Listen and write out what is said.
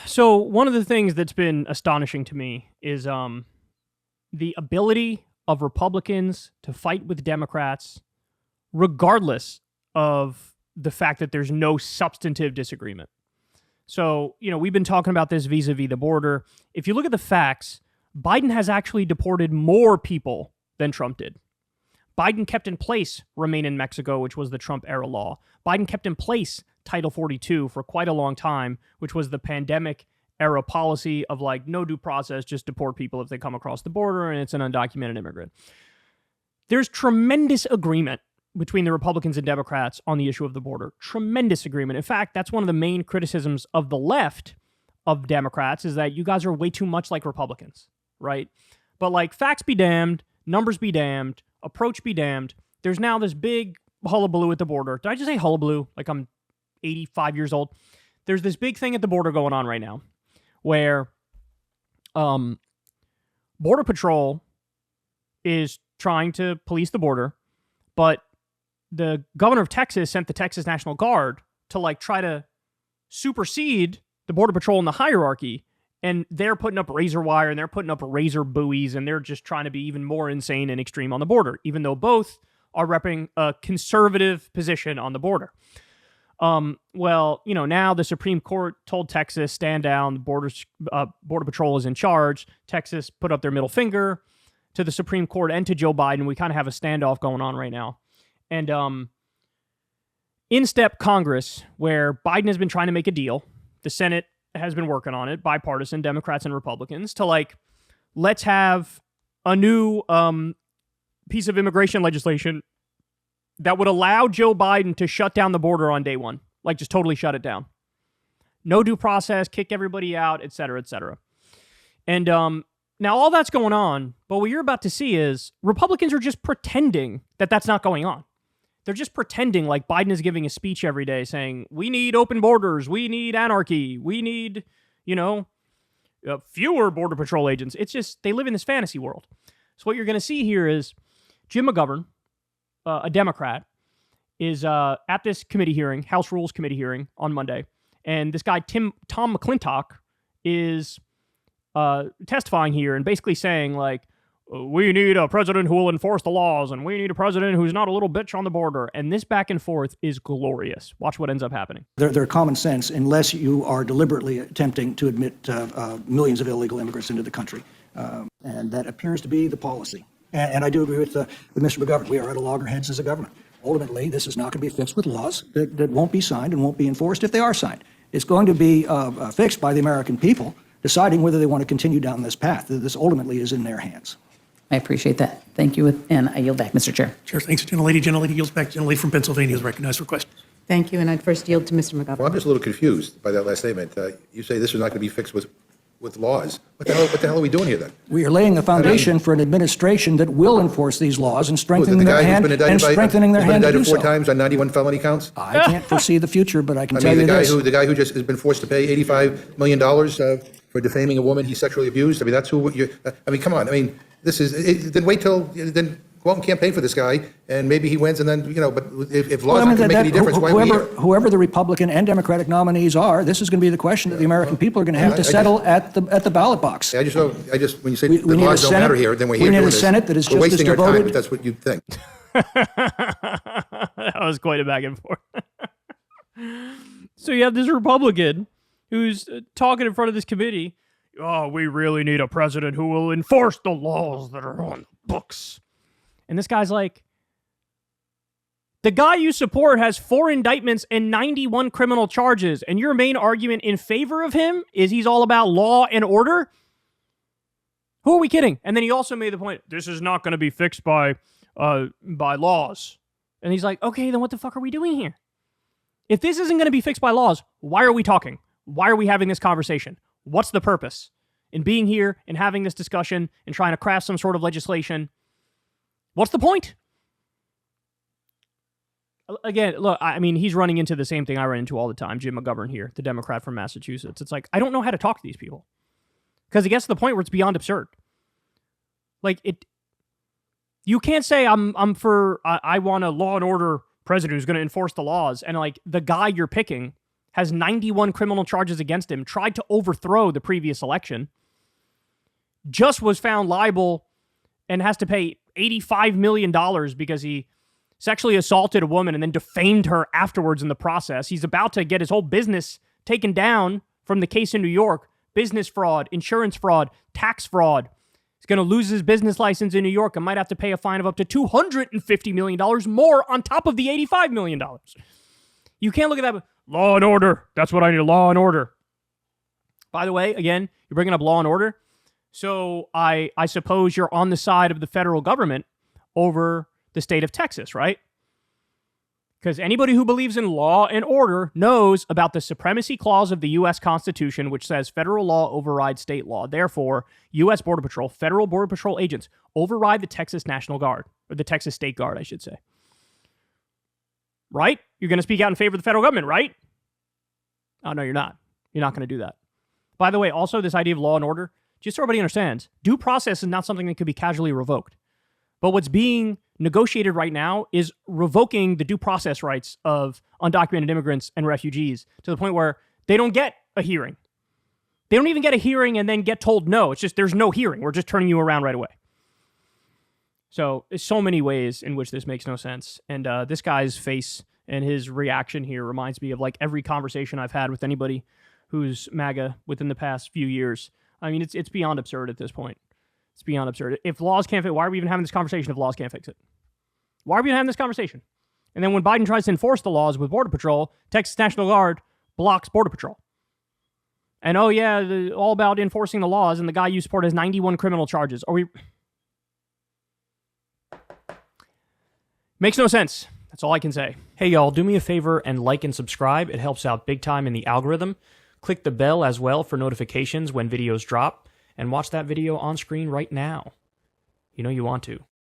So one of the things that's been astonishing to me is the ability of Republicans to fight with Democrats, regardless of the fact that there's no substantive disagreement. So, we've been talking about this vis-a-vis the border. If you look at the facts, Biden has actually deported more people than Trump did. Biden kept in place Remain in Mexico, which was the Trump-era law. Biden kept in place Title 42 for quite a long time, which was the pandemic-era policy of no due process, just deport people if they come across the border and it's an undocumented immigrant. There's tremendous agreement between the Republicans and Democrats on the issue of the border. Tremendous agreement. In fact, that's one of the main criticisms of the left of Democrats is that you guys are way too much like Republicans, right? But facts be damned, numbers be damned, approach be damned. There's now this big hullabaloo at the border. Did I just say hullabaloo? Like I'm 85 years old. There's this big thing at the border going on right now where Border Patrol is trying to police the border, but the governor of Texas sent the Texas National Guard to try to supersede the Border Patrol in the hierarchy. And they're putting up razor wire and they're putting up razor buoys and they're just trying to be even more insane and extreme on the border, even though both are repping a conservative position on the border. Now the Supreme Court told Texas, stand down, Border Patrol is in charge. Texas put up their middle finger to the Supreme Court and to Joe Biden. We kind of have a standoff going on right now. And in step Congress, where Biden has been trying to make a deal. The Senate has been working on it, bipartisan, Democrats and Republicans, to let's have a new piece of immigration legislation that would allow Joe Biden to shut down the border on day one. Just totally shut it down. No due process, kick everybody out, et cetera, et cetera. And now all that's going on, but what you're about to see is Republicans are just pretending that that's not going on. They're just pretending like Biden is giving a speech every day saying, we need open borders, we need anarchy, we need, fewer Border Patrol agents. It's just, they live in this fantasy world. So what you're going to see here is Jim McGovern, a Democrat, is at this committee hearing, House Rules Committee hearing on Monday. And this guy, Tom McClintock, is testifying here and basically saying, we need a president who will enforce the laws, and we need a president who's not a little bitch on the border. And this back and forth is glorious. Watch what ends up happening. They're common sense unless you are deliberately attempting to admit millions of illegal immigrants into the country. And that appears to be the policy. And I do agree with Mr. McGovern. We are at a loggerheads as a government. Ultimately, this is not going to be fixed with laws that won't be signed and won't be enforced if they are signed. It's going to be fixed by the American people deciding whether they want to continue down this path. This ultimately is in their hands. I appreciate that. Thank you. And I yield back, Mr. Chair. Chair, thanks. Gentlelady. Gentlelady yields back. Gentlelady from Pennsylvania is recognized for questions. Thank you. And I'd first yield to Mr. McGovern. Well, I'm just a little confused by that last statement. You say this is not going to be fixed with laws. What the hell are we doing here then? We are laying the foundation for an administration that will enforce these laws and strengthening their hand to do so. Indicted 4 times on 91 felony counts? I can't foresee the future, but I can tell you this. The guy who just has been forced to pay $85 million for defaming a woman he sexually abused. That's who you're. Come on. This is. Then wait till then. Go out and campaign for this guy, and maybe he wins, and then, but if laws aren't going to make any difference, why are we here? Whoever the Republican and Democratic nominees are, this is going to be the question that the American people are going to have to settle at the ballot box. I just when you say the laws don't matter here, then we're here doing this. We need a Senate that is just as devoted. We're wasting our time, if that's what you think. That was quite a back and forth. So you have this Republican who's talking in front of this committee. Oh, we really need a president who will enforce the laws that are on the books. And this guy's like, the guy you support has 4 indictments and 91 criminal charges, and your main argument in favor of him is he's all about law and order? Who are we kidding? And then he also made the point, this is not going to be fixed by laws. And he's like, okay, then what the fuck are we doing here? If this isn't going to be fixed by laws, why are we talking? Why are we having this conversation? What's the purpose in being here and having this discussion and trying to craft some sort of legislation? What's the point? Again, look, he's running into the same thing I run into all the time. Jim McGovern here, the Democrat from Massachusetts. It's I don't know how to talk to these people. Because it gets to the point where it's beyond absurd. You can't say I want a law and order president who's going to enforce the laws, and the guy you're picking has 91 criminal charges against him, tried to overthrow the previous election, just was found liable and has to pay $85 million because he sexually assaulted a woman and then defamed her afterwards in the process. He's about to get his whole business taken down from the case in New York. Business fraud, insurance fraud, tax fraud. He's going to lose his business license in New York and might have to pay a fine of up to $250 million more on top of the $85 million. You can't look at that. Law and order. That's what I need, law and order. By the way, again, you're bringing up law and order. So I suppose you're on the side of the federal government over the state of Texas, right? Because anybody who believes in law and order knows about the supremacy clause of the U.S. Constitution, which says federal law overrides state law. Therefore, U.S. Border Patrol, federal Border Patrol agents override the Texas National Guard, or the Texas State Guard, I should say. Right? You're going to speak out in favor of the federal government, right? Oh, no, you're not. You're not going to do that. By the way, also this idea of law and order, just so everybody understands, due process is not something that could be casually revoked. But what's being negotiated right now is revoking the due process rights of undocumented immigrants and refugees to the point where they don't get a hearing. They don't even get a hearing and then get told no. It's just there's no hearing. We're just turning you around right away. So there's so many ways in which this makes no sense. And this guy's face and his reaction here reminds me of like every conversation I've had with anybody who's MAGA within the past few years. I mean, it's beyond absurd at this point. It's beyond absurd. If laws can't fix it, why are we even having this conversation if laws can't fix it? Why are we even having this conversation? And then when Biden tries to enforce the laws with Border Patrol, Texas National Guard blocks Border Patrol. And oh yeah, all about enforcing the laws, and the guy you support has 91 criminal charges. Are we... Makes no sense. That's all I can say. Hey y'all, do me a favor and like and subscribe. It helps out big time in the algorithm. Click the bell as well for notifications when videos drop. And watch that video on screen right now. You know you want to.